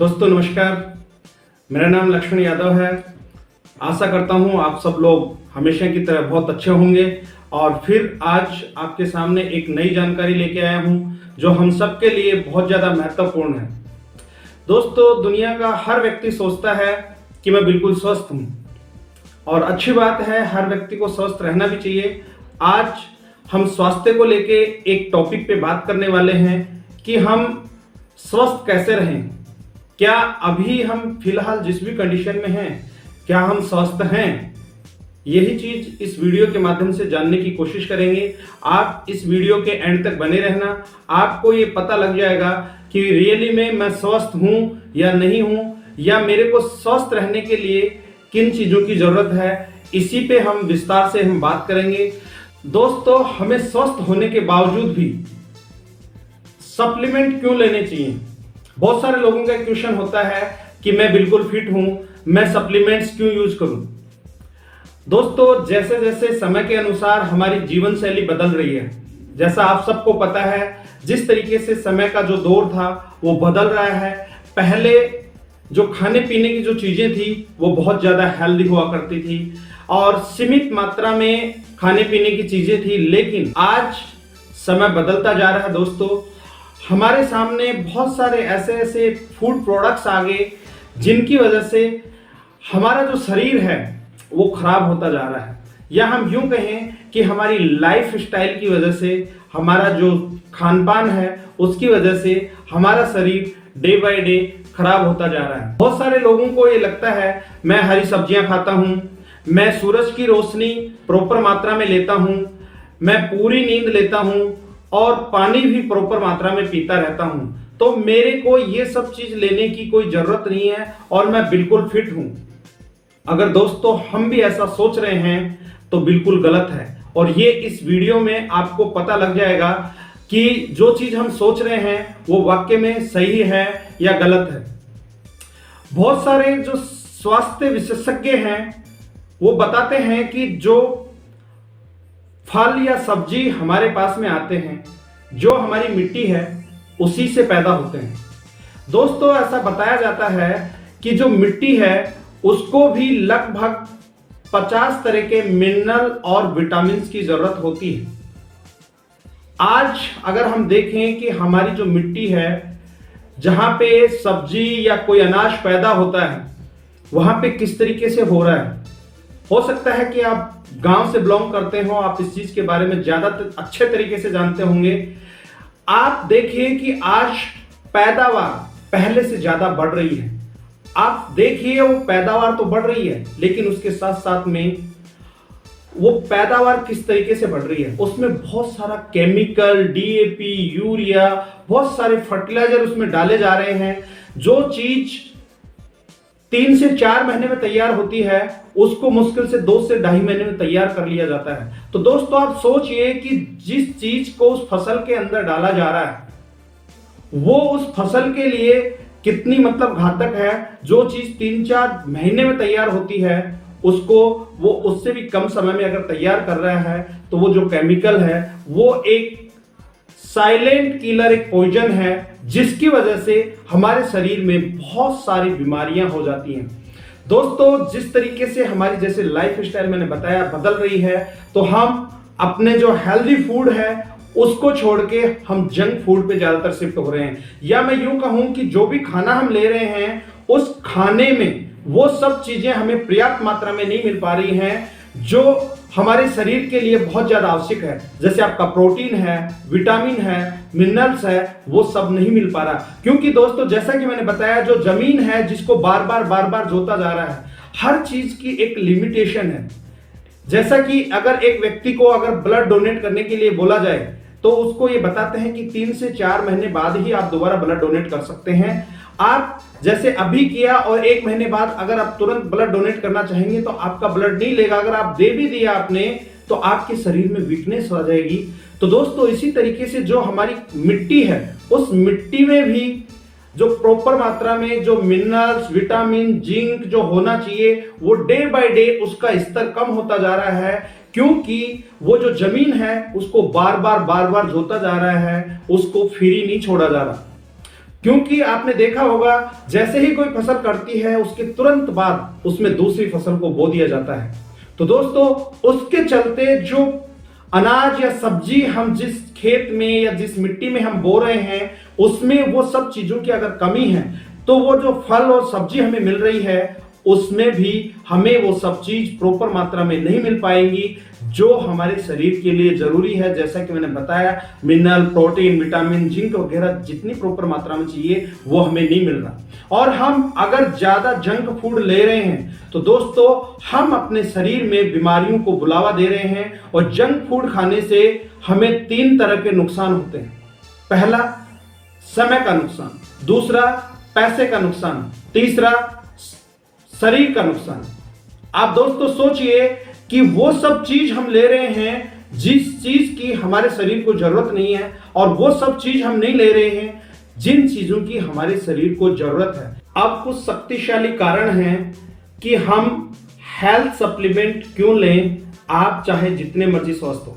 दोस्तों नमस्कार, मेरा नाम लक्ष्मण यादव है। आशा करता हूं आप सब लोग हमेशा की तरह बहुत अच्छे होंगे और फिर आज आपके सामने एक नई जानकारी लेके आया हूं जो हम सब के लिए बहुत ज़्यादा महत्वपूर्ण है। दोस्तों, दुनिया का हर व्यक्ति सोचता है कि मैं बिल्कुल स्वस्थ हूं और अच्छी बात है, हर व्यक्ति को स्वस्थ रहना भी चाहिए। आज हम स्वास्थ्य को लेके एक टॉपिक पे बात करने वाले हैं कि हम स्वस्थ कैसे रहें। क्या अभी हम फिलहाल जिस भी कंडीशन में हैं, क्या हम स्वस्थ हैं? यही चीज इस वीडियो के माध्यम से जानने की कोशिश करेंगे। आप इस वीडियो के एंड तक बने रहना, आपको ये पता लग जाएगा कि रियली में मैं स्वस्थ हूं या नहीं हूं, या मेरे को स्वस्थ रहने के लिए किन चीजों की जरूरत है। इसी पे हम विस्तार से बात करेंगे। दोस्तों, हमें स्वस्थ होने के बावजूद भी सप्लीमेंट क्यों लेने चाहिए? बहुत सारे लोगों का क्वेश्चन होता है कि मैं बिल्कुल फिट हूं, मैं सप्लीमेंट्स क्यों यूज करूं? दोस्तों, जैसे जैसे समय के अनुसार हमारी जीवन शैली बदल रही है, जैसा आप सबको पता है, जिस तरीके से समय का जो दौर था वो बदल रहा है। पहले जो खाने पीने की जो चीजें थी वो बहुत ज्यादा हेल्दी हुआ करती थी और सीमित मात्रा में खाने पीने की चीजें थी, लेकिन आज समय बदलता जा रहा है। दोस्तों, हमारे सामने बहुत सारे ऐसे फूड प्रोडक्ट्स आ गए जिनकी वजह से हमारा जो शरीर है वो खराब होता जा रहा है, या हम यूं कहें कि हमारी लाइफ स्टाइल की वजह से, हमारा जो खान पान है उसकी वजह से हमारा शरीर डे बाय डे खराब होता जा रहा है। बहुत सारे लोगों को ये लगता है मैं हरी सब्जियां खाता हूं, मैं सूरज की रोशनी प्रॉपर मात्रा में लेता हूं, मैं पूरी नींद लेता हूं और पानी भी प्रॉपर मात्रा में पीता रहता हूं, तो मेरे को ये सब चीज लेने की कोई जरूरत नहीं है और मैं बिल्कुल फिट हूं। अगर दोस्तों हम भी ऐसा सोच रहे हैं तो बिल्कुल गलत है, और ये इस वीडियो में आपको पता लग जाएगा कि जो चीज हम सोच रहे हैं वो वाकई में सही है या गलत है। बहुत सारे जो स्वास्थ्य विशेषज्ञ हैं वो बताते हैं कि जो फल या सब्जी हमारे पास में आते हैं, जो हमारी मिट्टी है उसी से पैदा होते हैं। दोस्तों, ऐसा बताया जाता है कि जो मिट्टी है उसको भी लगभग 50 तरह के मिनरल और विटामिन की जरूरत होती है। आज अगर हम देखें कि हमारी जो मिट्टी है, जहां पे सब्जी या कोई अनाज पैदा होता है, वहां पे किस तरीके से हो रहा है। हो सकता है कि आप गांव से बिलोंग करते हो, आप इस चीज के बारे में ज्यादा अच्छे तरीके से जानते होंगे। आप देखिए कि आज पैदावार पहले से ज्यादा बढ़ रही है। आप देखिए वो पैदावार तो बढ़ रही है, लेकिन उसके साथ साथ में वो पैदावार किस तरीके से बढ़ रही है, उसमें बहुत सारा केमिकल, डीएपी, यूरिया, बहुत सारे फर्टिलाइजर उसमें डाले जा रहे हैं। जो चीज 3 से 4 महीने में तैयार होती है उसको मुश्किल से 2 से 2.5 महीने में तैयार कर लिया जाता है। तो दोस्तों, आप सोचिए कि जिस चीज को उस फसल के अंदर डाला जा रहा है वो उस फसल के लिए कितनी घातक है। जो चीज 3-4 महीने में तैयार होती है उसको वो उससे भी कम समय में अगर तैयार कर रहा है, तो वो जो केमिकल है वो एक साइलेंट किलर, एक पॉइजन है, जिसकी वजह से हमारे शरीर में बहुत सारी बीमारियां हो जाती हैं। दोस्तों, जिस तरीके से हमारी जैसे लाइफ स्टाइल मैंने बताया बदल रही है, तो हम अपने जो हेल्दी फूड है उसको छोड़ के हम जंक फूड पे ज्यादातर शिफ्ट हो रहे हैं। या मैं यूं कहूं कि जो भी खाना हम ले रहे हैं उस खाने में वो सब चीजें हमें पर्याप्त मात्रा में नहीं मिल पा रही हैं जो हमारे शरीर के लिए बहुत ज्यादा आवश्यक है। जैसे आपका प्रोटीन है, विटामिन है, मिनरल्स है, वो सब नहीं मिल पा रहा। क्योंकि दोस्तों, जैसा कि मैंने बताया, जो जमीन है जिसको बार बार जोता जा रहा है, हर चीज की एक लिमिटेशन है। जैसा कि अगर एक व्यक्ति को अगर ब्लड डोनेट करने के लिए बोला जाए तो उसको ये बताते हैं कि 3 से 4 महीने बाद ही आप दोबारा ब्लड डोनेट कर सकते हैं। आप जैसे अभी किया और 1 महीने बाद अगर आप तुरंत ब्लड डोनेट करना चाहेंगे तो आपका ब्लड नहीं लेगा। अगर आप दे भी दिया आपने तो आपके शरीर में वीकनेस आ जाएगी। तो दोस्तों, इसी तरीके से जो हमारी मिट्टी है उस मिट्टी में भी जो प्रॉपर मात्रा में जो मिनरल्स, विटामिन, जिंक जो होना चाहिए वो डे बाय डे उसका स्तर कम होता जा रहा है, क्योंकि वो जो जमीन है उसको बार बार जोता जा रहा है, उसको फ्री नहीं छोड़ा जा रहा। क्योंकि आपने देखा होगा जैसे ही कोई फसल कटती है उसके तुरंत बाद उसमें दूसरी फसल को बो दिया जाता है। तो दोस्तों उसके चलते जो अनाज या सब्जी हम जिस खेत में या जिस मिट्टी में हम बो रहे हैं उसमें वो सब चीजों की अगर कमी है तो वो जो फल और सब्जी हमें मिल रही है उसमें भी हमें वो सब चीज प्रॉपर मात्रा में नहीं मिल पाएंगी जो हमारे शरीर के लिए जरूरी है। जैसा कि मैंने बताया, मिनरल, प्रोटीन, विटामिन, जिंक वगैरह जितनी प्रॉपर मात्रा में चाहिए वो हमें नहीं मिल रहा। और हम अगर ज्यादा जंक फूड ले रहे हैं तो दोस्तों हम अपने शरीर में बीमारियों को बुलावा दे रहे हैं। और जंक फूड खाने से हमें 3 तरह के नुकसान होते हैं। पहला, समय का नुकसान। दूसरा, पैसे का नुकसान। तीसरा, शरीर का नुकसान। आप दोस्तों सोचिए कि वो सब चीज हम ले रहे हैं जिस चीज की हमारे शरीर को जरूरत नहीं है, और वो सब चीज हम नहीं ले रहे हैं जिन चीजों की हमारे शरीर को जरूरत है। अब कुछ शक्तिशाली कारण हैं कि हम हेल्थ सप्लीमेंट क्यों लें, आप चाहे जितने मर्जी स्वस्थ हो।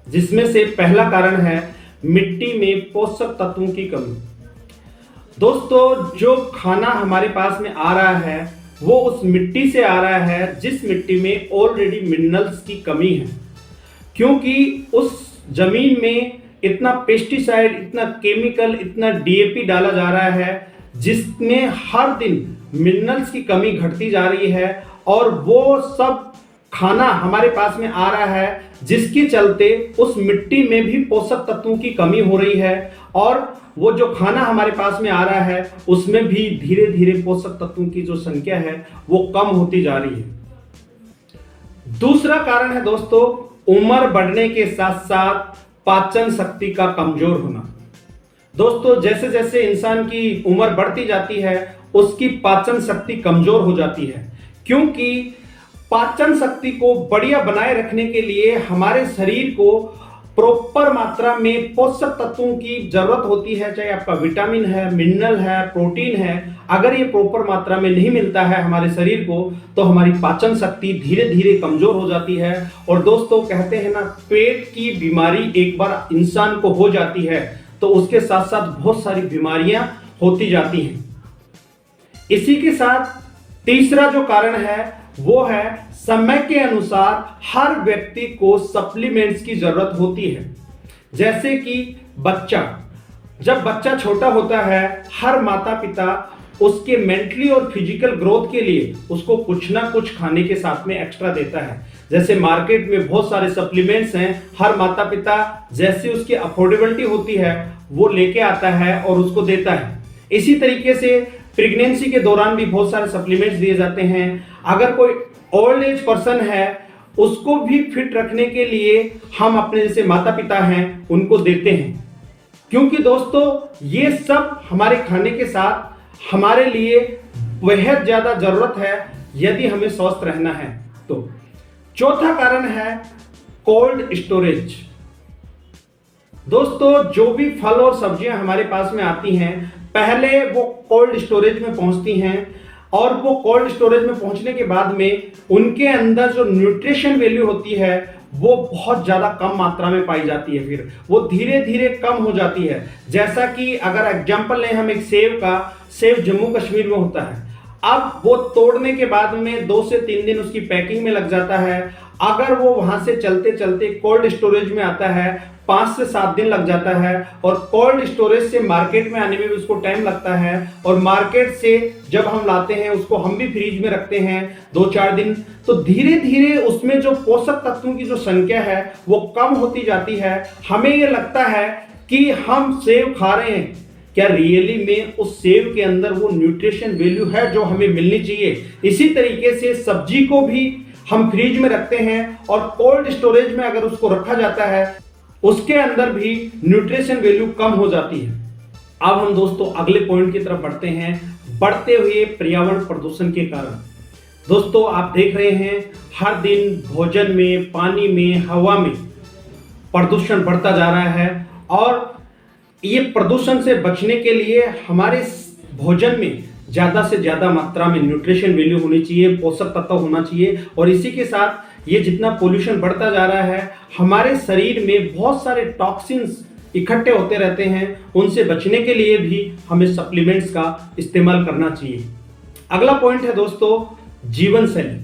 जिसमें से पहला कारण है मिट्टी में पोषक तत्वों की कमी। दोस्तों जो खाना हमारे पास में आ रहा है वो उस मिट्टी से आ रहा है जिस मिट्टी में ऑलरेडी मिनरल्स की कमी है, क्योंकि उस जमीन में इतना पेस्टिसाइड, इतना केमिकल, इतना डीएपी डाला जा रहा है जिसमें हर दिन मिनरल्स की कमी घटती जा रही है। और वो सब खाना हमारे पास में आ रहा है जिसके चलते उस मिट्टी में भी पोषक तत्वों की कमी हो रही है, और वो जो खाना हमारे पास में आ रहा है उसमें भी धीरे धीरे पोषक तत्वों की जो संख्या है वो कम होती जा रही है। दूसरा कारण है दोस्तों उम्र बढ़ने के साथ साथ पाचन शक्ति का कमजोर होना। दोस्तों जैसे जैसे इंसान की उम्र बढ़ती जाती है उसकी पाचन शक्ति कमजोर हो जाती है, क्योंकि पाचन शक्ति को बढ़िया बनाए रखने के लिए हमारे शरीर को प्रॉपर मात्रा में पोषक तत्वों की जरूरत होती है। चाहे आपका विटामिन है, मिनरल है, प्रोटीन है, अगर ये प्रॉपर मात्रा में नहीं मिलता है हमारे शरीर को तो हमारी पाचन शक्ति धीरे धीरे कमजोर हो जाती है। और दोस्तों कहते हैं ना, पेट की बीमारी एक बार इंसान को हो जाती है तो उसके साथ साथ बहुत सारी बीमारियां होती जाती हैं। इसी के साथ तीसरा जो कारण है वो है समय के अनुसार हर व्यक्ति को सप्लीमेंट्स की जरूरत होती है। जैसे कि जब बच्चा छोटा होता है हर माता पिता उसके मेंटली और फिजिकल ग्रोथ के लिए उसको कुछ ना कुछ खाने के साथ में एक्स्ट्रा देता है। जैसे मार्केट में बहुत सारे सप्लीमेंट्स हैं, हर माता पिता जैसे उसकी अफोर्डेबिलिटी होती है वो लेके आता है और उसको देता है। इसी तरीके से प्रेगनेंसी के दौरान भी बहुत सारे सप्लीमेंट्स दिए जाते हैं। अगर कोई ओल्ड एज पर्सन है उसको भी फिट रखने के लिए हम अपने जैसे माता पिता हैं उनको देते हैं, क्योंकि दोस्तों ये सब हमारे खाने के साथ हमारे लिए बेहद ज्यादा जरूरत है यदि हमें स्वस्थ रहना है। तो चौथा कारण है कोल्ड स्टोरेज। दोस्तों जो भी फल और सब्जियां हमारे पास में आती हैं पहले वो कोल्ड स्टोरेज में पहुंचती हैं, और वो कोल्ड स्टोरेज में पहुंचने के बाद में उनके अंदर जो न्यूट्रिशन वैल्यू होती है वो बहुत ज्यादा कम मात्रा में पाई जाती है, फिर वो धीरे धीरे कम हो जाती है। जैसा कि अगर एग्जांपल लें हम एक सेब जम्मू कश्मीर में होता है, अब वो तोड़ने के बाद में 2 से 3 दिन उसकी पैकिंग में लग जाता है। अगर वो वहां से चलते चलते कोल्ड स्टोरेज में आता है 5 से 7 दिन लग जाता है, और कोल्ड स्टोरेज से मार्केट में आने में भी उसको टाइम लगता है, और मार्केट से जब हम लाते हैं उसको हम भी फ्रिज में रखते हैं 2-4 दिन, तो धीरे धीरे उसमें जो पोषक तत्वों की जो संख्या है वो कम होती जाती है। हमें ये लगता है कि हम सेब खा रहे हैं, क्या रियली में उस सेब के अंदर वो न्यूट्रिशन वैल्यू है जो हमें मिलनी चाहिए। इसी तरीके से सब्जी को भी हम फ्रिज में रखते हैं और कोल्ड स्टोरेज में अगर उसको रखा जाता है उसके अंदर भी न्यूट्रिशन वैल्यू कम हो जाती है। अब हम दोस्तों अगले पॉइंट की तरफ बढ़ते हैं, बढ़ते हुए पर्यावरण प्रदूषण के कारण। दोस्तों आप देख रहे हैं हर दिन भोजन में, पानी में, हवा में प्रदूषण बढ़ता जा रहा है, और ये प्रदूषण से बचने के लिए हमारे भोजन में ज्यादा से ज्यादा मात्रा में न्यूट्रिशन वैल्यू होनी चाहिए, पोषक तत्व होना चाहिए। और इसी के साथ ये जितना पोल्यूशन बढ़ता जा रहा है हमारे शरीर में बहुत सारे टॉक्सिन्स इकट्ठे होते रहते हैं, उनसे बचने के लिए भी हमें सप्लीमेंट्स का इस्तेमाल करना चाहिए। अगला पॉइंट है दोस्तों, जीवन शैली।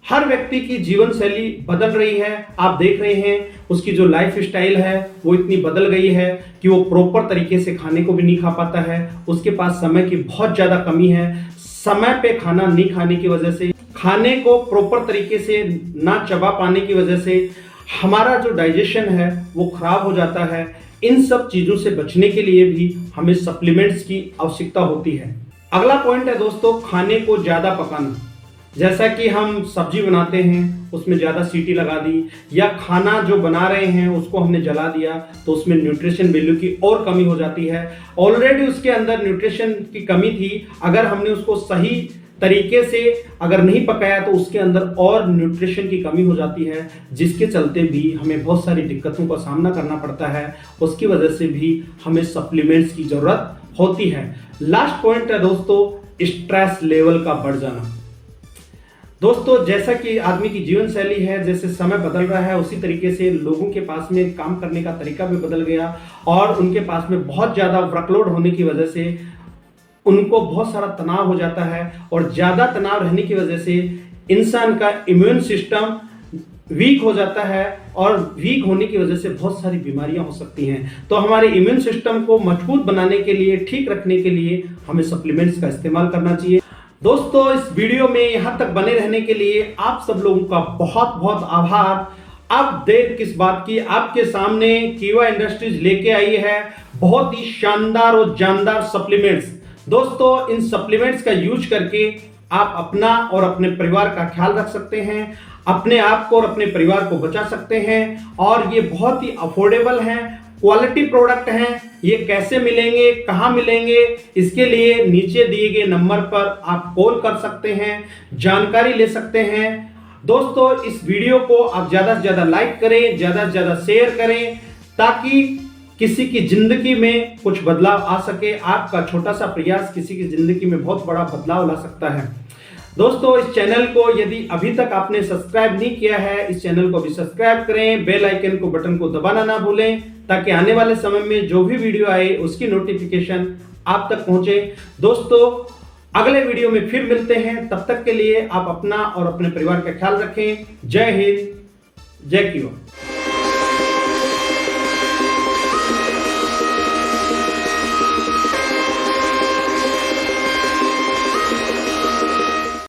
हर व्यक्ति की जीवन शैली बदल रही है। आप देख रहे हैं उसकी जो लाइफ स्टाइल है वो इतनी बदल गई है कि वो प्रॉपर तरीके से खाने को भी नहीं खा पाता है। उसके पास समय की बहुत ज़्यादा कमी है। समय पे खाना नहीं खाने की वजह से, खाने को प्रॉपर तरीके से ना चबा पाने की वजह से हमारा जो डाइजेशन है वो खराब हो जाता है। इन सब चीज़ों से बचने के लिए भी हमें सप्लीमेंट्स की आवश्यकता होती है। अगला पॉइंट है दोस्तों, खाने को ज़्यादा पकाना। जैसा कि हम सब्जी बनाते हैं, उसमें ज़्यादा सीटी लगा दी, या खाना जो बना रहे हैं उसको हमने जला दिया, तो उसमें न्यूट्रिशन वैल्यू की और कमी हो जाती है। ऑलरेडी उसके अंदर न्यूट्रिशन की कमी थी, अगर हमने उसको सही तरीके से अगर नहीं पकाया तो उसके अंदर और न्यूट्रिशन की कमी हो जाती है, जिसके चलते भी हमें बहुत सारी दिक्कतों का सामना करना पड़ता है। उसकी वजह से भी हमें सप्लीमेंट्स की ज़रूरत होती है। लास्ट पॉइंट है दोस्तों, स्ट्रेस लेवल का बढ़ जाना। दोस्तों, जैसा कि आदमी की जीवन शैली है, जैसे समय बदल रहा है, उसी तरीके से लोगों के पास में काम करने का तरीका भी बदल गया और उनके पास में बहुत ज़्यादा वर्कलोड होने की वजह से उनको बहुत सारा तनाव हो जाता है, और ज़्यादा तनाव रहने की वजह से इंसान का इम्यून सिस्टम वीक हो जाता है, और वीक होने की वजह से बहुत सारी बीमारियां हो सकती हैं। तो हमारे इम्यून सिस्टम को मजबूत बनाने के लिए, ठीक रखने के लिए हमें सप्लीमेंट्स का इस्तेमाल करना चाहिए। दोस्तों, इस वीडियो में यहां तक बने रहने के लिए आप सब लोगों का बहुत बहुत आभार। अब देर किस बात की, आपके सामने कीवा इंडस्ट्रीज लेके आई है बहुत ही शानदार और जानदार सप्लीमेंट्स। दोस्तों, इन सप्लीमेंट्स का यूज करके आप अपना और अपने परिवार का ख्याल रख सकते हैं, अपने आप को और अपने परिवार को बचा सकते हैं, और ये बहुत ही अफोर्डेबल हैं, क्वालिटी प्रोडक्ट हैं। ये कैसे मिलेंगे, कहाँ मिलेंगे, इसके लिए नीचे दिए गए नंबर पर आप कॉल कर सकते हैं, जानकारी ले सकते हैं। दोस्तों, इस वीडियो को आप ज़्यादा से ज़्यादा लाइक करें, ज़्यादा से ज़्यादा शेयर करें, ताकि किसी की जिंदगी में कुछ बदलाव आ सके। आपका छोटा सा प्रयास किसी की जिंदगी में बहुत बड़ा बदलाव ला सकता है। दोस्तों, इस चैनल को यदि अभी तक आपने सब्सक्राइब नहीं किया है, इस चैनल को भी सब्सक्राइब करें, बेल आइकन को बटन को दबाना ना भूलें, ताकि आने वाले समय में जो भी वीडियो आए उसकी नोटिफिकेशन आप तक पहुंचे। दोस्तों, अगले वीडियो में फिर मिलते हैं, तब तक के लिए आप अपना और अपने परिवार का ख्याल रखें। जय हिंद, जय कीवा।